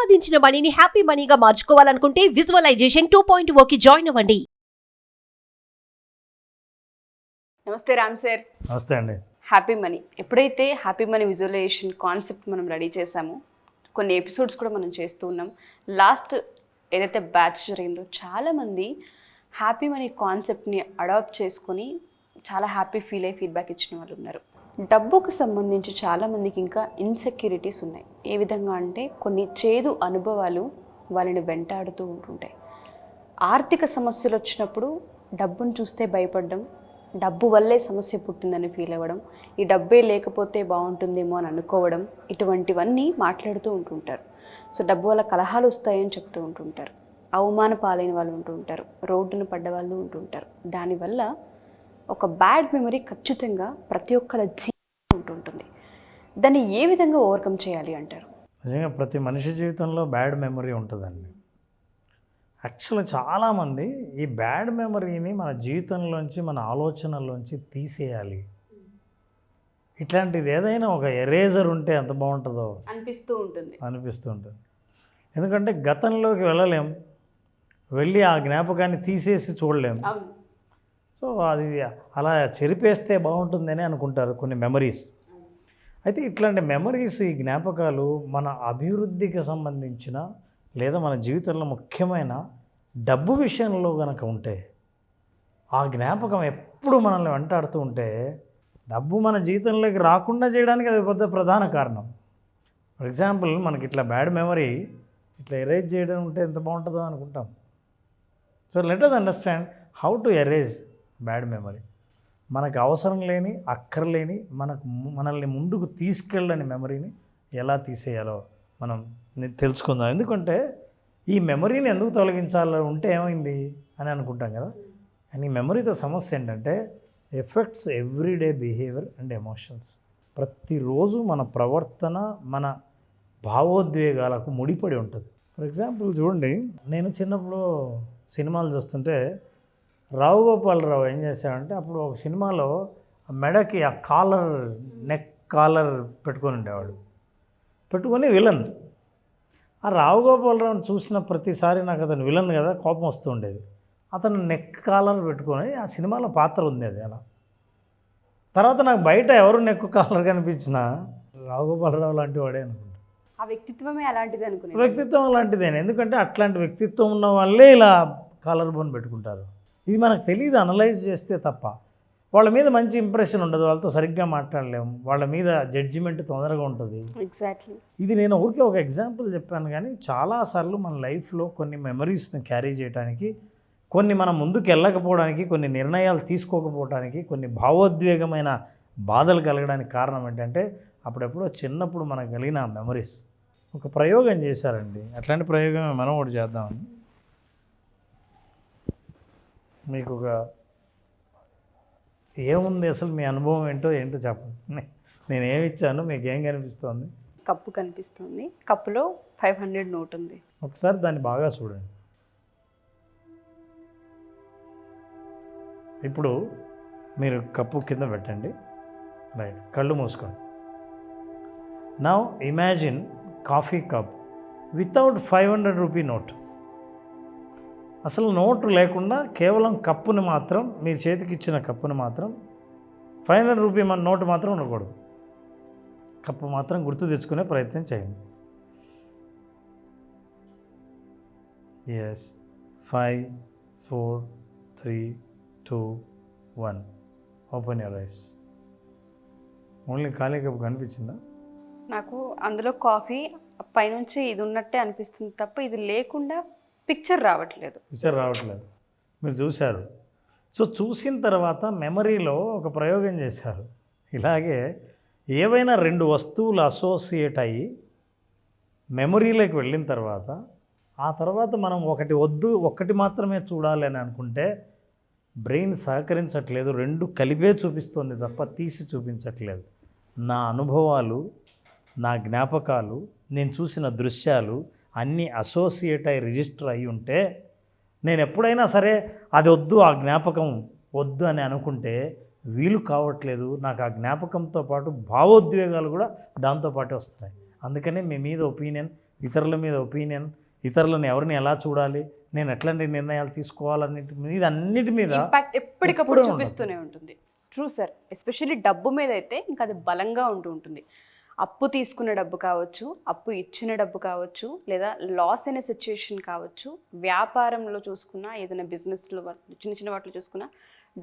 సంపాదించిన మనీని హ్యాపీ మనీగా మార్చుకోవాలనుకుంటే విజువలైజేషన్ 2.0కి జాయిన్ అవ్వండి. నమస్తే రామ్ సార్. నమస్తే అండి. హ్యాపీ మనీ, ఎప్పుడైతే హ్యాపీ మనీ విజువలైజేషన్ కాన్సెప్ట్ మనం రెడీ చేసామో కొన్ని ఎపిసోడ్స్ కూడా మనం చేస్తూ ఉన్నాం. లాస్ట్ ఏదైతే బ్యాచ్ జరిగిందో చాలామంది హ్యాపీ మనీ కాన్సెప్ట్ని అడాప్ట్ చేసుకొని చాలా హ్యాపీ ఫీల్ అయ్యి ఫీడ్బ్యాక్ ఇచ్చిన వాళ్ళు ఉన్నారు. డబ్బుకు సంబంధించి చాలామందికి ఇంకా ఇన్సెక్యూరిటీస్ ఉన్నాయి. ఏ విధంగా అంటే కొన్ని చేదు అనుభవాలు వాళ్ళని వెంటాడుతూ ఉంటుంటాయి. ఆర్థిక సమస్యలు వచ్చినప్పుడు డబ్బును చూస్తే భయపడడం, డబ్బు వల్లే సమస్య పుట్టిందని ఫీల్ అవ్వడం, ఈ డబ్బే లేకపోతే బాగుంటుందేమో అని అనుకోవడం, ఇటువంటివన్నీ మాట్లాడుతూ ఉంటుంటారు. సో డబ్బు వల్ల కలహాలు వస్తాయని చెప్తూ ఉంటుంటారు. అవమాన పాలైన వాళ్ళు ఉంటుంటారు, రోడ్డున పడ్డ వాళ్ళు ఉంటుంటారు. దానివల్ల ఒక బ్యాడ్ మెమరీ ఖచ్చితంగా ప్రతి ఒక్కరి జీవితంలో ఉంటుంటుంది. దాన్ని ఏ విధంగా ఓవర్కమ్ చేయాలి అంటారు? నిజంగా ప్రతి మనిషి జీవితంలో బ్యాడ్ మెమరీ ఉంటుందండి. యాక్చువల్గా చాలామంది ఈ బ్యాడ్ మెమరీని మన జీవితంలోంచి, మన ఆలోచనల్లోంచి తీసేయాలి. ఇట్లాంటిది ఏదైనా ఒక ఎరేజర్ ఉంటే ఎంత బాగుంటుందో అనిపిస్తూ ఉంటుంది. ఎందుకంటే గతంలోకి వెళ్ళలేం, వెళ్ళి ఆ జ్ఞాపకాన్ని తీసేసి చూడలేం. సో అది అలా చెరిపేస్తే బాగుంటుందని అనుకుంటారు కొన్ని మెమరీస్. అయితే ఇట్లాంటి మెమరీస్, ఈ జ్ఞాపకాలు మన అభివృద్ధికి సంబంధించిన లేదా మన జీవితంలో ముఖ్యమైన డబ్బు విషయంలో కనుక ఉంటే, ఆ జ్ఞాపకం ఎప్పుడు మనల్ని వెంటాడుతూ ఉంటే డబ్బు మన జీవితంలోకి రాకుండా చేయడానికి అది పెద్ద ప్రధాన కారణం. ఫర్ ఎగ్జాంపుల్, మనకి ఇట్లా బ్యాడ్ మెమరీ ఇట్లా ఎరేజ్ చేయడం ఉంటే ఎంత బాగుంటుందో అనుకుంటాం. So let us understand how to erase bad memory. మనకు అవసరం లేని, అక్కర్లేని, మనల్ని ముందుకు తీసుకెళ్ళని మెమరీని ఎలా తీసేయాలో మనం తెలుసుకుందాం. ఎందుకంటే ఈ మెమరీని ఎందుకు తొలగించాలో ఉంటే ఏమైంది అని అనుకుంటాం కదా. కానీ ఈ మెమరీతో సమస్య ఏంటంటే effects everyday behaviour and emotions. ప్రతిరోజు మన ప్రవర్తన, మన భావోద్వేగాలకు ముడిపడి ఉంటుంది. ఫర్ ఎగ్జాంపుల్ చూడండి, నేను చిన్నప్పుడు సినిమాలు చూస్తుంటే రావు గోపాలరావు ఏం చేశాడంటే, అప్పుడు ఒక సినిమాలో మెడకి ఆ కాలర్, నెక్ కాలర్ పెట్టుకొని ఉండేవాడు. పెట్టుకొని విలన్. ఆ రావు గోపాలరావుని చూసిన ప్రతిసారి నాకు అతను విలన్ కదా కోపం వస్తూ ఉండేది. అతను నెక్ కాలర్ పెట్టుకొని ఆ సినిమాలో పాత్ర ఉంది అది అలా. తర్వాత నాకు బయట ఎవరు నెక్ కాలర్ కనిపించినా రావు గోపాలరావు లాంటి వాడే అనుకుంటా. ఆ వ్యక్తిత్వమే అలాంటిది అనుకునే. వ్యక్తిత్వం అలాంటిదేనా? ఎందుకంటే అట్లాంటి వ్యక్తిత్వం ఉన్న వాళ్ళే ఇలా కాలర్ బోన్ పెట్టుకుంటారు. ఇది మనకు తెలియదు అనలైజ్ చేస్తే తప్ప. వాళ్ళ మీద మంచి ఇంప్రెషన్ ఉండదు, వాళ్ళతో సరిగ్గా మాట్లాడలేము, వాళ్ళ మీద జడ్జిమెంట్ తొందరగా ఉంటుంది. ఎగ్జాక్ట్లీ. ఇది నేను ఊరికే ఒక ఎగ్జాంపుల్ చెప్పాను, కానీ చాలాసార్లు మన లైఫ్లో కొన్ని మెమరీస్ని క్యారీ చేయడానికి, కొన్ని మనం ముందుకు వెళ్ళకపోవడానికి, కొన్ని నిర్ణయాలు తీసుకోకపోవడానికి, కొన్ని భావోద్వేగమైన బాధలు కలగడానికి కారణం ఏంటంటే అప్పుడెప్పుడో చిన్నప్పుడు మనకు కలిగిన మెమరీస్. ఒక ప్రయోగం చేశారండి, అట్లాంటి ప్రయోగం మనం ఒకటి చేద్దామని. మీకు ఒక ఏముంది అసలు మీ అనుభవం ఏంటో చెప్పండి. నేను ఏమి ఇచ్చాను, మీకు ఏం కనిపిస్తోంది? కప్పు కనిపిస్తుంది, కప్పులో 500 నోట్ ఉంది. ఒకసారి దాన్ని బాగా చూడండి. ఇప్పుడు మీరు కప్పు కింద పెట్టండి, రైట్, కళ్ళు మూసుకోండి. Now imagine coffee cup without 500 rupee note. అసలు నోటు లేకుండా కేవలం కప్పుని మాత్రం, మీరు చేతికి ఇచ్చిన కప్పుని మాత్రం, 500 రూపీ నోటు మాత్రం ఉండకూడదు. కప్పు మాత్రం గుర్తు తెచ్చుకునే ప్రయత్నం చేయండి. Yes, 5 4 3 2 1. Open your eyes. Only ఖాళీ కప్పు కనిపించిందా? నాకు అందులో కాఫీ పైనుంచి ఇది ఉన్నట్టే అనిపిస్తుంది తప్ప ఇది లేకుండా పిక్చర్ రావట్లేదు. మీరు చూశారు. సో చూసిన తర్వాత మెమరీలో ఒక ప్రయోగం చేశారు. ఇలాగే ఏవైనా 2 వస్తువులు అసోసియేట్ అయ్యి మెమరీలోకి వెళ్ళిన తర్వాత, ఆ తర్వాత మనం ఒకటి మాత్రమే చూడాలి అని అనుకుంటే బ్రెయిన్ సహకరించట్లేదు, 2 కలిపే చూపిస్తుంది తప్ప తీసి చూపించట్లేదు. నా అనుభవాలు, నా జ్ఞాపకాలు, నేను చూసిన దృశ్యాలు అన్నీ అసోసియేట్ అయ్యి రిజిస్టర్ అయ్యి ఉంటే, నేను ఎప్పుడైనా సరే అది వద్దు, ఆ జ్ఞాపకం వద్దు అని అనుకుంటే వీలు కావట్లేదు. నాకు ఆ జ్ఞాపకంతో పాటు భావోద్వేగాలు కూడా దాంతోపాటే వస్తున్నాయి. అందుకనే మీ మీద ఒపీనియన్ ఇతరుల మీద ఒపీనియన్, ఇతరులను ఎవరిని ఎలా చూడాలి, నేను ఎట్లాంటి నిర్ణయాలు తీసుకోవాలన్నిటి మీద అన్నిటి మీద ఇంపాక్ట్ ఎప్పటికప్పుడు చూపిస్తూనే ఉంటుంది. True sir. ఎస్పెషల్లీ డబ్బు మీద అయితే ఇంకా అది బలంగా ఉంటూ ఉంటుంది. అప్పు తీసుకున్న డబ్బు కావచ్చు, అప్పు ఇచ్చిన డబ్బు కావచ్చు, లేదా లాస్ అయిన సిచ్యుయేషన్ కావచ్చు, వ్యాపారంలో చూసుకున్నా, ఏదైనా బిజినెస్లో చిన్న చిన్న వాటిలో చూసుకున్నా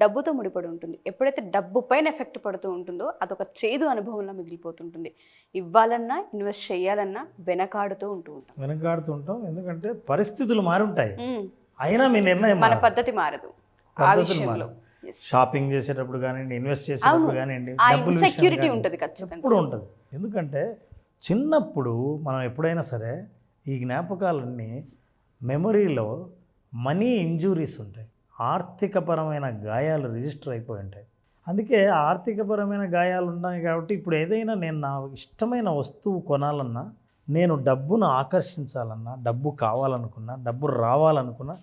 డబ్బుతో ముడిపడి ఉంటుంది. ఎప్పుడైతే డబ్బు పైన ఎఫెక్ట్ పడుతూ ఉంటుందో అదొక చేదు అనుభవంలో మిగిలిపోతుంటుంది. ఇవ్వాలన్నా, ఇన్వెస్ట్ చేయాలన్నా వెనకాడుతూ ఉంటాం. ఎందుకంటే పరిస్థితులు మారి ఉంటాయి, అయినా మీ నిర్ణయం మన పద్ధతి మారదు. ఆ విషయంలో షాపింగ్ చేసేటప్పుడు కానివ్వండి, ఇన్వెస్ట్ చేసేటప్పుడు కానివ్వండి, డబ్బులు సెక్యూరిటీ ఉంటుంది ఖచ్చితంగా, ఎప్పుడు ఉంటుంది. ఎందుకంటే చిన్నప్పుడు మనం ఎప్పుడైనా సరే ఈ జ్ఞాపకాలన్నీ మెమరీలో మనీ ఇంజురీస్ ఉంటాయి, ఆర్థికపరమైన గాయాలు రిజిస్టర్ అయిపోయి ఉంటాయి. అందుకే ఆర్థికపరమైన గాయాలు ఉన్నాయి కాబట్టి ఇప్పుడు ఏదైనా నేను నా ఇష్టమైన వస్తువు కొనాలన్నా, నేను డబ్బును ఆకర్షించాలన్నా, డబ్బు కావాలనుకున్నా, డబ్బు రావాలనుకున్నా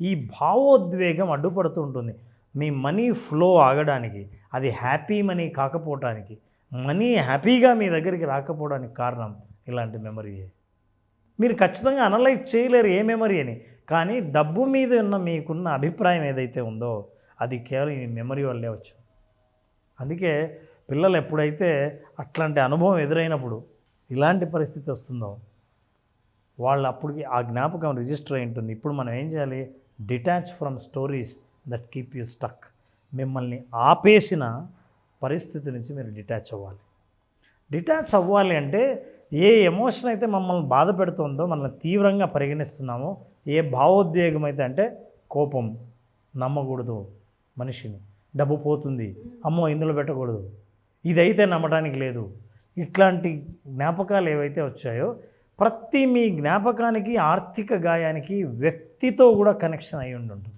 ఈ భావోద్వేగం అడ్డుపడుతూ ఉంటుంది. మీ మనీ ఫ్లో ఆగడానికి, అది హ్యాపీ మనీ కాకపోవటానికి, మనీ హ్యాపీగా మీ దగ్గరికి రాకపోవడానికి కారణం ఇలాంటి మెమరీయే. మీరు ఖచ్చితంగా అనలైజ్ చేయలేరు ఏ మెమరీ అని, కానీ డబ్బు మీద ఉన్న మీకున్న అభిప్రాయం ఏదైతే ఉందో అది కేవలం ఈ మెమరీ వల్లే వచ్చు. అందుకే పిల్లలు ఎప్పుడైతే అట్లాంటి అనుభవం ఎదురైనప్పుడు ఇలాంటి పరిస్థితి వస్తుందో వాళ్ళు అప్పటికి ఆ జ్ఞాపకం రిజిస్టర్ అయి ఉంటుంది. ఇప్పుడు మనం ఏం చేయాలి? Detach from stories that keep you stuck. మిమ్మల్ని ఆపేసిన పరిస్థితి నుంచి మీరు డిటాచ్ అవ్వాలి. డిటాచ్ అవ్వాలి అంటే ఏ ఎమోషన్ అయితే మమ్మల్ని బాధ పెడుతుందో, మనల్ని తీవ్రంగా పరిగణిస్తున్నామో, ఏ భావోద్వేగం అయితే, అంటే కోపం, నమ్మకూడదు మనిషిని, డబ్బు పోతుంది, అమ్మో ఇందులో పెట్టకూడదు, ఇదైతే నమ్మటానికి లేదు, ఇట్లాంటి జ్ఞాపకాలు ఏవైతే వచ్చాయో ప్రతి మీ జ్ఞాపకానికి, ఆర్థిక గాయానికి వ్యక్తితో కూడా కనెక్షన్ అయి ఉంటుంది.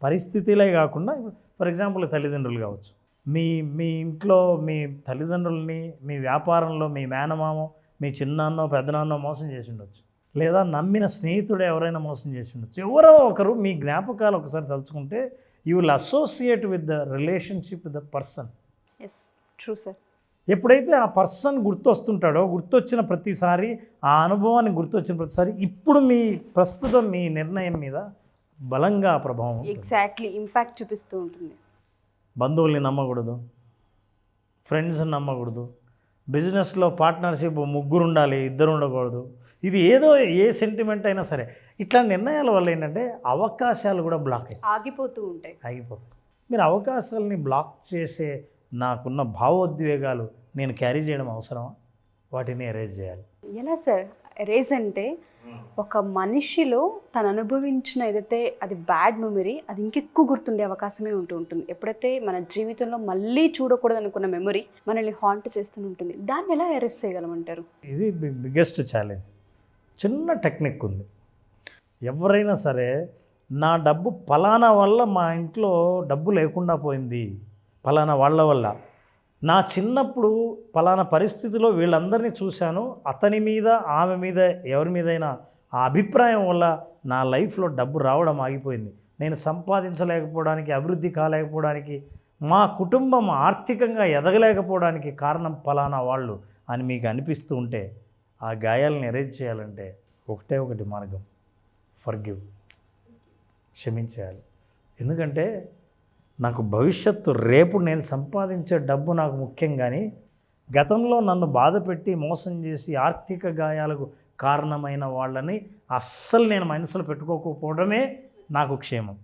పరిస్థితులే కాకుండా ఫర్ ఎగ్జాంపుల్ తల్లిదండ్రులు కావచ్చు, మీ ఇంట్లో మీ తల్లిదండ్రులని మీ వ్యాపారంలో మీ మేనమామో, మీ చిన్నాన్నో పెద్దనాన్నో మోసం చేసి ఉండొచ్చు, లేదా నమ్మిన స్నేహితుడు ఎవరైనా మోసం చేసి ఉండొచ్చు. ఎవరో ఒకరు మీ జ్ఞాపకాలు ఒకసారి తలుచుకుంటే you will associate with the relationship with the person. True sir. ఎప్పుడైతే ఆ పర్సన్ గుర్తొస్తుంటాడో, గుర్తొచ్చిన ప్రతిసారి, ఆ అనుభవాన్ని గుర్తొచ్చిన ప్రతిసారి ఇప్పుడు మీ ప్రస్తుతం మీ నిర్ణయం మీద బలంగా ప్రభావం, ఎగ్జాక్ట్లీ ఇంపాక్ట్ చూపిస్తూ ఉంటుంది. బంధువుల్ని నమ్మకూడదు, ఫ్రెండ్స్ని నమ్మకూడదు, బిజినెస్లో పార్ట్నర్షిప్ ముగ్గురు ఉండాలి, ఇద్దరు ఉండకూడదు, ఇది ఏదో ఏ సెంటిమెంట్ అయినా సరే ఇట్లా నిర్ణయాల వల్ల ఏంటంటే అవకాశాలు కూడా బ్లాక్ ఆగిపోతాయి. మీరు అవకాశాలని బ్లాక్ చేసే నాకున్న భావోద్వేగాలు నేను క్యారీ చేయడం అవసరమా? వాటిని ఎరేజ్ చేయాలి. ఎలా సార్ ఎరేజ్ అంటే? ఒక మనిషిలో తను అనుభవించిన ఏదైతే అది బ్యాడ్ మెమరీ, అది ఇంకెక్కువ గుర్తుండే అవకాశమే ఉంటుంది. ఎప్పుడైతే మన జీవితంలో మళ్ళీ చూడకూడదు అనుకున్న మెమరీ మనల్ని హాంట్ చేస్తూ ఉంటుంది. దాన్ని ఎలా ఎరేజ్ చేయగలమంటారు? ఇది బిగ్గెస్ట్ ఛాలెంజ్. చిన్న టెక్నిక్ ఉంది. ఎవరైనా సరే నా డబ్బు పలానా వల్ల మా ఇంట్లో డబ్బు లేకుండా పోయింది, పలానా వాళ్ళ వల్ల, నా చిన్నప్పుడు పలానా పరిస్థితిలో వీళ్ళందరినీ చూశాను, అతని మీద ఆమె మీద ఎవరి మీదైనా ఆ అభిప్రాయం వల్ల నా లైఫ్లో డబ్బు రావడం ఆగిపోయింది, నేను సంపాదించలేకపోవడానికి, అభివృద్ధి కాలేకపోవడానికి, మా కుటుంబం ఆర్థికంగా ఎదగలేకపోవడానికి కారణం పలానా వాళ్ళు అని మీకు అనిపిస్తూ ఉంటే ఆ గాయాలను ఎరేజ్ చేయాలంటే ఒకటి మార్గం, ఫర్గివ్, క్షమించేయాలి. ఎందుకంటే నాకు భవిష్యత్తు, రేపు నేను సంపాదించే డబ్బు నాకు ముఖ్యం, కానీ గతంలో నన్ను బాధపెట్టి మోసం చేసి ఆర్థిక గాయాలకు కారణమైన వాళ్ళని అస్సలు నేను మనసులో పెట్టుకోకపోవడమే నాకు క్షేమం.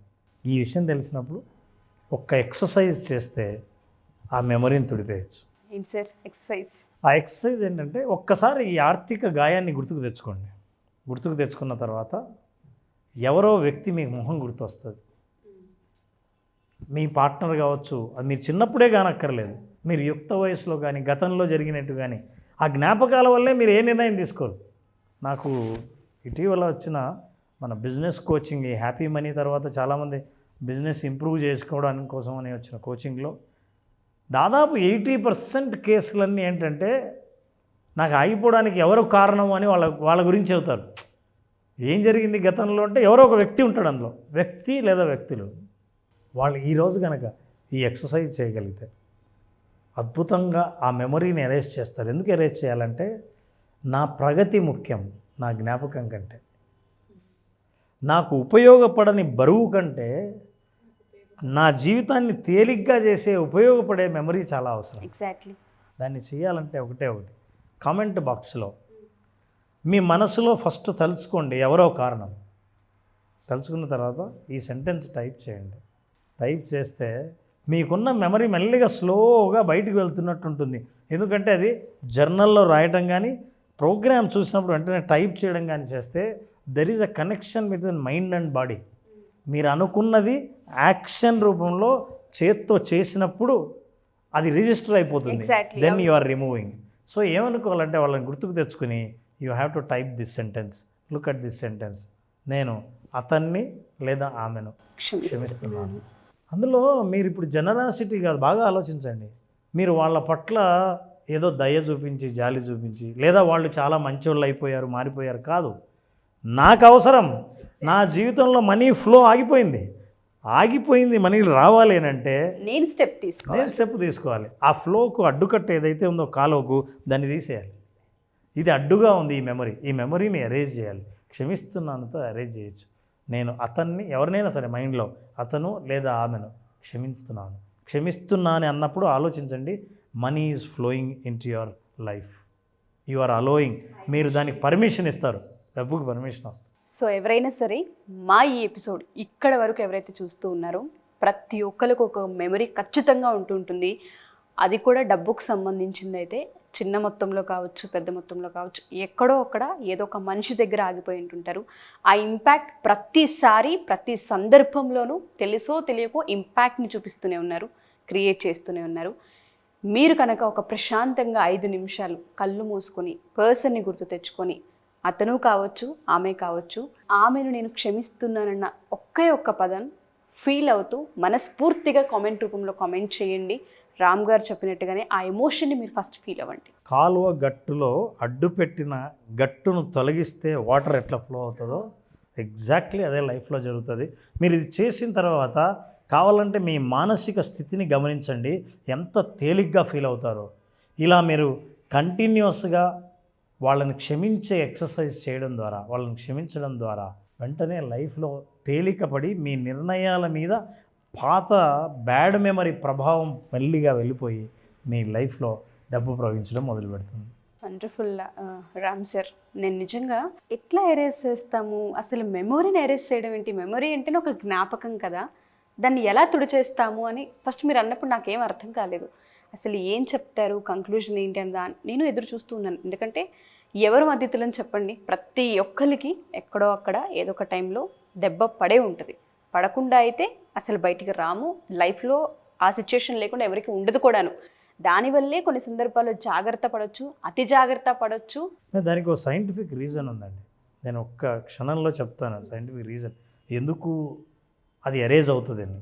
ఈ విషయం తెలిసినప్పుడు ఒక్క ఎక్సర్సైజ్ చేస్తే ఆ మెమరీని తుడిపేయచ్చు. ఆ ఎక్సర్సైజ్ ఏంటంటే ఒక్కసారి ఈ ఆర్థిక గాయాన్ని గుర్తుకు తెచ్చుకోండి. గుర్తుకు తెచ్చుకున్న తర్వాత ఎవరో వ్యక్తి మీకు మొహం గుర్తొస్తుంది. మీ పార్ట్నర్ కావచ్చు, అది మీరు చిన్నప్పుడే కానక్కర్లేదు, మీరు యుక్త వయసులో కానీ గతంలో జరిగినట్టు కానీ ఆ జ్ఞాపకాల వల్లే మీరు ఏ నిర్ణయం తీసుకోరు. నాకు ఇటీవల వచ్చిన మన బిజినెస్ కోచింగ్, ఈ హ్యాపీ మనీ తర్వాత చాలామంది బిజినెస్ ఇంప్రూవ్ చేసుకోవడానికి కోసం అని వచ్చిన కోచింగ్లో దాదాపు 80% కేసులన్నీ ఏంటంటే నాకు ఆగిపోవడానికి ఎవరు కారణం అని వాళ్ళ గురించి చెబుతారు. ఏం జరిగింది గతంలో అంటే ఎవరో ఒక వ్యక్తి ఉంటాడు అందులో, వ్యక్తి లేదా వ్యక్తులు. వాళ్ళు ఈరోజు కనుక ఈ ఎక్సర్సైజ్ చేయగలిగితే అద్భుతంగా ఆ మెమరీని ఎరేజ్ చేస్తారు. ఎందుకు ఎరేజ్ చేయాలంటే నా ప్రగతి ముఖ్యం నా జ్ఞాపకం కంటే. నాకు ఉపయోగపడని బరువు కంటే నా జీవితాన్ని తేలిగ్గా చేసే ఉపయోగపడే మెమరీ చాలా అవసరం. ఎగ్జాక్ట్లీ. దాన్ని చేయాలంటే ఒకటి కామెంట్ బాక్స్లో మీ మనసులో ఫస్ట్ తలుచుకోండి ఎవరో కారణం. తలుచుకున్న తర్వాత ఈ సెంటెన్స్ టైప్ చేయండి. టైప్ చేస్తే మీకున్న మెమరీ మెల్లిగా స్లోగా బయటికి వెళ్తున్నట్టు ఉంటుంది. ఎందుకంటే అది జర్నల్లో రాయటం కానీ ప్రోగ్రామ్ చూసినప్పుడు వెంటనే టైప్ చేయడం కానీ చేస్తే there is a connection between mind and body. మీరు అనుకున్నది యాక్షన్ రూపంలో చేత్తో చేసినప్పుడు అది రిజిస్టర్ అయిపోతుంది. Then you are removing. So ఏమనుకోవాలంటే వాళ్ళని గుర్తుకు తెచ్చుకుని you have to type this sentence, look at this sentence. నేను అతన్ని లేదా ఆమెను క్షమిస్తున్నాను. అందులో మీరు ఇప్పుడు జనరాసిటీ కాదు, బాగా ఆలోచించండి. మీరు వాళ్ళ పట్ల ఏదో దయ చూపించి జాలి చూపించి లేదా వాళ్ళు చాలా మంచోళ్ళు అయిపోయారు మారిపోయారు కాదు. నాకు అవసరం, నా జీవితంలో మనీ ఫ్లో ఆగిపోయింది మనీ రావాలి అని అంటే నేను స్టెప్ తీసుకోవాలి. ఆ ఫ్లోకు అడ్డుకట్ట ఏదైతే ఉందో కాలువకు దాన్ని తీసేయాలి. ఇది అడ్డుగా ఉంది ఈ మెమరీని అరేంజ్ చేయాలి. క్షమిస్తున్నానుతో అరేంజ్ చేయొచ్చు. నేను అతన్ని ఎవరినైనా సరే మైండ్లో అతను లేదా ఆమెను క్షమిస్తున్నాను అన్నప్పుడు ఆలోచించండి, money is flowing into your life. You are allowing. మీరు దానికి పర్మిషన్ ఇస్తారు, డబ్బుకి పర్మిషన్ వస్తుంది. సో ఎవరైనా సరే మా ఈ ఎపిసోడ్ ఇక్కడ వరకు ఎవరైతే చూస్తూ ఉన్నారో ప్రతి ఒక్కరికి ఒక మెమరీ ఖచ్చితంగా ఉంటుంది. అది కూడా డబ్బుకు సంబంధించింది అయితే చిన్న మొత్తంలో కావచ్చు పెద్ద మొత్తంలో కావచ్చు, ఎక్కడో అక్కడ ఏదో ఒక మనిషి దగ్గర ఆగిపోయి ఉంటుంటారు. ఆ ఇంపాక్ట్ ప్రతిసారి ప్రతి సందర్భంలోనూ తెలుసో తెలియకో ఇంపాక్ట్ని చూపిస్తూనే ఉన్నారు, క్రియేట్ చేస్తూనే ఉన్నారు. మీరు కనుక ఒక ప్రశాంతంగా 5 నిమిషాలు కళ్ళు మూసుకొని పర్సన్ని గుర్తు తెచ్చుకొని అతను కావచ్చు ఆమె కావచ్చు ఆమెను నేను క్షమిస్తున్నానన్న ఒక్క పదం ఫీల్ అవుతూ మనస్ఫూర్తిగా కామెంట్ రూపంలో కామెంట్ చేయండి. రామ్ గారు చెప్పినట్టుగానే ఆ ఎమోషన్ని మీరు ఫస్ట్ ఫీల్ అవ్వండి. కాలువ గట్టులో అడ్డుపెట్టిన గట్టును తొలగిస్తే వాటర్ ఎట్లా ఫ్లో అవుతుందో ఎగ్జాక్ట్లీ అదే లైఫ్లో జరుగుతుంది. మీరు ఇది చేసిన తర్వాత కావాలంటే మీ మానసిక స్థితిని గమనించండి, ఎంత తేలిగ్గా ఫీల్ అవుతారో. ఇలా మీరు కంటిన్యూస్గా వాళ్ళని క్షమించే ఎక్సర్సైజ్ చేయడం ద్వారా, వాళ్ళని క్షమించడం ద్వారా వెంటనే లైఫ్లో తేలికపడి మీ నిర్ణయాల మీద పాత బ్యాడ్ మెమరీ ప్రభావం మెల్లిగా వెళ్ళిపోయి మీ లైఫ్లో డబ్బు ప్రవహించడం మొదలు పెడుతుంది. Wonderful Ram sir. నేను నిజంగా ఎట్లా ఎరేజ్ చేస్తాము, అసలు మెమొరీని ఎరేజ్ చేయడం ఏంటి? మెమొరీ అంటేనే ఒక జ్ఞాపకం కదా, దాన్ని ఎలా తుడిచేస్తాము అని ఫస్ట్ మీరు అన్నప్పుడు నాకేం అర్థం కాలేదు. అసలు ఏం చెప్తారు, కంక్లూజన్ ఏంటి అని నేను ఎదురు చూస్తూ ఉన్నాను. ఎందుకంటే ఎవరు మద్దతులని చెప్పండి, ప్రతి ఒక్కరికి ఎక్కడో అక్కడ ఏదో ఒక టైంలో దెబ్బ పడే ఉంటుంది. పడకుండా అయితే అసలు బయటికి రాము, లైఫ్లో ఆ సిచ్యుయేషన్ లేకుండా ఎవరికి ఉండదు కూడాను. దానివల్లే కొన్ని సందర్భాల్లో జాగ్రత్త పడవచ్చు, అతి జాగ్రత్త పడవచ్చు. దానికి ఒక సైంటిఫిక్ రీజన్ ఉందండి. నేను ఒక్క క్షణంలో చెప్తాను సైంటిఫిక్ రీజన్ ఎందుకు అది ఎరేజ్ అవుతుందని.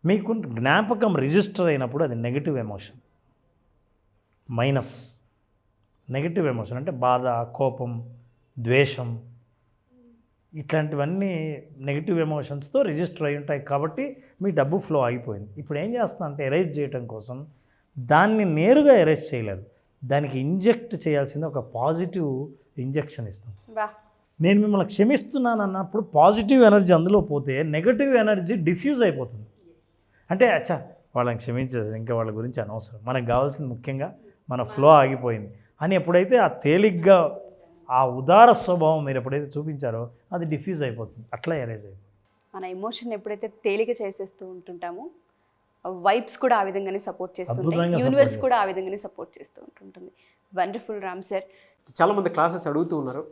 మీకు జ్ఞాపకం రిజిస్టర్ అయినప్పుడు అది నెగిటివ్ ఎమోషన్, నెగిటివ్ ఎమోషన్ అంటే బాధ, కోపం, ద్వేషం, ఇట్లాంటివన్నీ నెగిటివ్ ఎమోషన్స్తో రిజిస్టర్ అయి ఉంటాయి. కాబట్టి మీ డబ్బు ఫ్లో ఆగిపోయింది. ఇప్పుడు ఏం చేస్తాం అంటే ఎరేజ్ చేయడం కోసం దాన్ని నేరుగా ఎరేజ్ చేయలేరు, దానికి ఇంజెక్ట్ చేయాల్సింది ఒక పాజిటివ్ ఇంజెక్షన్ ఇస్తాం. నేను మిమ్మల్ని క్షమిస్తున్నాను అన్నప్పుడు పాజిటివ్ ఎనర్జీ అందులో పోతే నెగటివ్ ఎనర్జీ డిఫ్యూజ్ అయిపోతుంది. అంటే అచ్చా వాళ్ళని క్షమించేది, ఇంకా వాళ్ళ గురించి అనవసరం, మనకు కావాల్సింది ముఖ్యంగా మన ఫ్లో ఆగిపోయింది అని ఎప్పుడైతే ఆ తేలిగ్గా ఆ ఉదార స్వభావం మీరు ఎప్పుడైతే చూపించారో అది డిఫ్యూజ్ అయిపోతుంది, అట్లా ఎరేజ్ అయిపోతుంది. మన ఎమోషన్ ఎప్పుడైతే తేలిక చేసేస్తూ ఉంటుంటామో వైబ్స్ కూడా ఆ విధంగానే సపోర్ట్ చేస్తుంటాయి, యూనివర్స్ కూడా ఆ విధంగానే సపోర్ట్ చేస్తూ ఉంటుంటుంది. Wonderful Ram sir. చాలామంది క్లాసెస్ అడుగుతూ ఉన్నారు,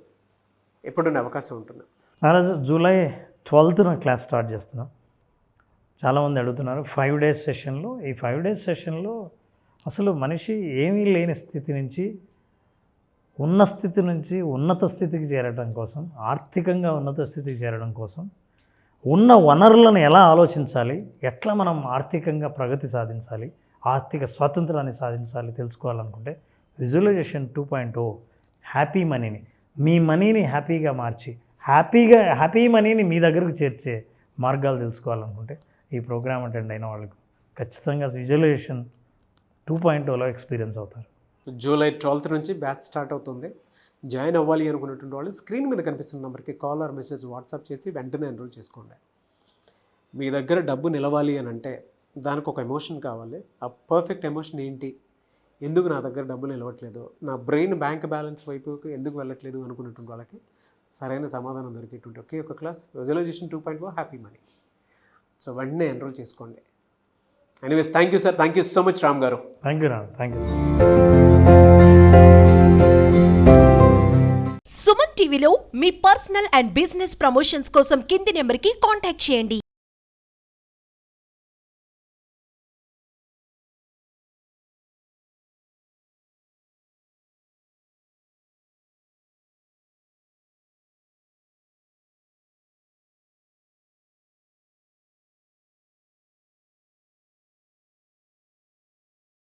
ఎప్పుడున్న అవకాశం ఉంటుందా? నారాజు జూలై 12th క్లాస్ స్టార్ట్ చేస్తున్నాం. చాలామంది అడుగుతున్నారు 5 days సెషన్లో. ఈ 5 days సెషన్లో అసలు మనిషి ఏమీ లేని స్థితి నుంచి ఉన్న స్థితి నుంచి ఉన్నత స్థితికి చేరడం కోసం, ఆర్థికంగా ఉన్నత స్థితికి చేరడం కోసం ఉన్న వనరులను ఎలా ఆలోచించాలి, ఎట్లా మనం ఆర్థికంగా ప్రగతి సాధించాలి, ఆర్థిక స్వాతంత్రాన్ని సాధించాలి తెలుసుకోవాలనుకుంటే విజువలైజేషన్ 2.0 హ్యాపీ మనీని, మీ మనీని హ్యాపీగా మార్చి హ్యాపీ మనీని మీ దగ్గరకు చేర్చే మార్గాలు తెలుసుకోవాలనుకుంటే ఈ ప్రోగ్రామ్ అటెండ్ అయిన వాళ్ళకు ఖచ్చితంగా విజువలైజేషన్ 2.0లో ఎక్స్పీరియన్స్ అవుతారు. జూలై 12th నుంచి బ్యాచ్ స్టార్ట్ అవుతుంది. జాయిన్ అవ్వాలి అనుకున్నటువంటి వాళ్ళు స్క్రీన్ మీద కనిపిస్తున్న నెంబర్కి కాల్ ఆర్ మెసేజ్ వాట్సాప్ చేసి వెంటనే ఎన్రోల్ చేసుకోండి. మీ దగ్గర డబ్బు నిలవాలి అని అంటే దానికి ఒక ఎమోషన్ కావాలి. ఆ పర్ఫెక్ట్ ఎమోషన్ ఏంటి, ఎందుకు నా దగ్గర డబ్బు నిలవట్లేదు, నా బ్రెయిన్ బ్యాంక్ బ్యాలెన్స్ వైపుకి ఎందుకు వెళ్ళట్లేదు అనుకున్నటువంటి వాళ్ళకి సరైన సమాధానం దొరికేటువంటి ఒకే ఒక class visualisation 2.0 happy money. So వెంటనే ఎన్రోల్ చేసుకోండి. Anyways thank you sir, thank you so much Ram గారు. Thank you Ram, thank you. Suman టీవీలో మీ పర్సనల్ అండ్ బిజినెస్ ప్రమోషన్స్ కోసం కింది నెంబర్కి కాంటాక్ట్ చేయండి.